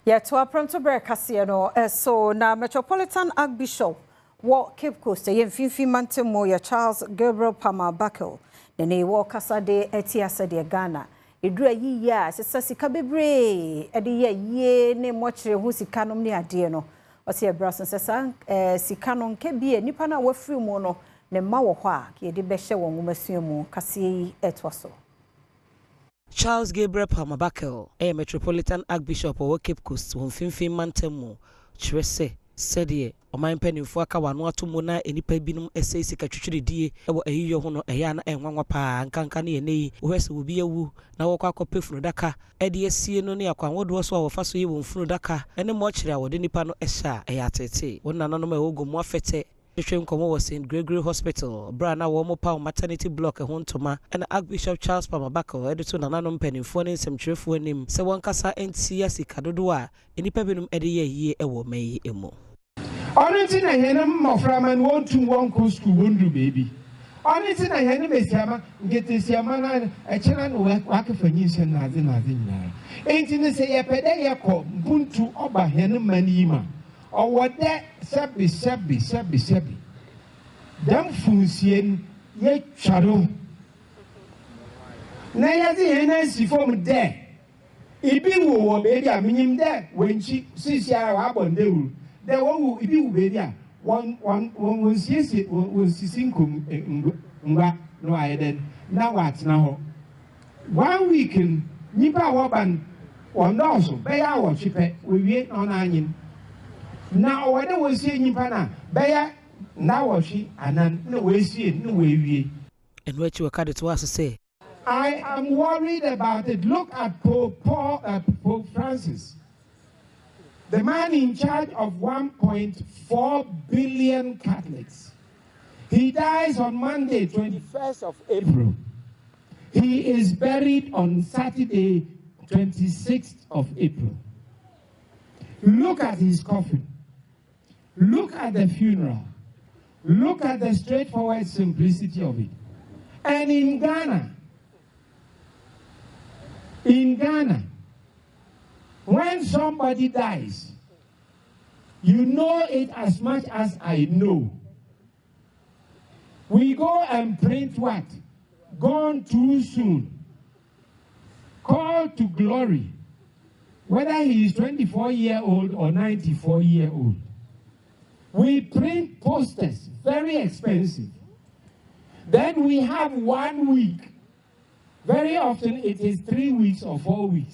Yeah, to our Premtobre Kasee no, so na Metropolitan Archbishop wa Cape Coast ye mfimfi mantemo ya Charles Gabriel Palmer Buckle ne wo kasa de etiasa de Ghana edura yi ya sesa sika bebre ede ye ne mochire hu sika nom ne ade no ose e braso sesa sika no nke bie nipa na wafiri mu no ne ma wo hɔ a ke de behye won ngomasuamu Kasee etwaso. Charles Gabriel Palmer Buckle, a Metropolitan Archbishop of Cape Coast, won finfin mantemu, Chirese, Sedie, or my penny for Kawano to Mona, any pebinum essay, secretary die, ewa a yo hono, a yana and wapa, and cancani and nay, who will be a woo, now walk up Frudaka, Eddie see no near Quan, what was our first year on Frudaka, and the mochra or Dinipano Esha, a yate, one anonymous ogo more fete. The train was in Gregory Hospital, Brana Womo Power Maternity Block at Hontoma, and Archbishop Charles Palmer Buckle, editor Nanon Penny, phoning some truth when him, so one casa and CSC Cadodua, in the Pebinum Eddie ye a woman emo. Only I hear them of Raman 1 to 1 coast to Wundu baby. Only I hear them is Yama, get this Yamana, a channel work for news and nothing. Ain't in the say a pedayako, Buntu Oba Henum Manima. Or what that sabby. Damn Funsien ye shadow. Nay, the NSC form there. If you were baby, I mean him there when she sees ya up on the wood. There won't be baby. One was yes, it was sinkum no I did. Now what's now? 1 week in Nipa Waban, one also, pay our ship, we wait on onion. Now, what I was saying in Pana, Baya, now she, and then no way see it, no way we. And what you were to us to say? I am worried about it. Look at Pope Francis, the man in charge of 1.4 billion Catholics. He dies on Monday, 21st of April. He is buried on Saturday, 26th of April. Look at his coffin. Look at the funeral. Look at the straightforward simplicity of it. And in Ghana, when somebody dies, you know it as much as I know. We go and print what? Gone too soon. Called to glory. Whether he is 24-year-old or 94-year-old. We print posters, very expensive. Then we have 1 week. Very often it is 3 weeks or 4 weeks.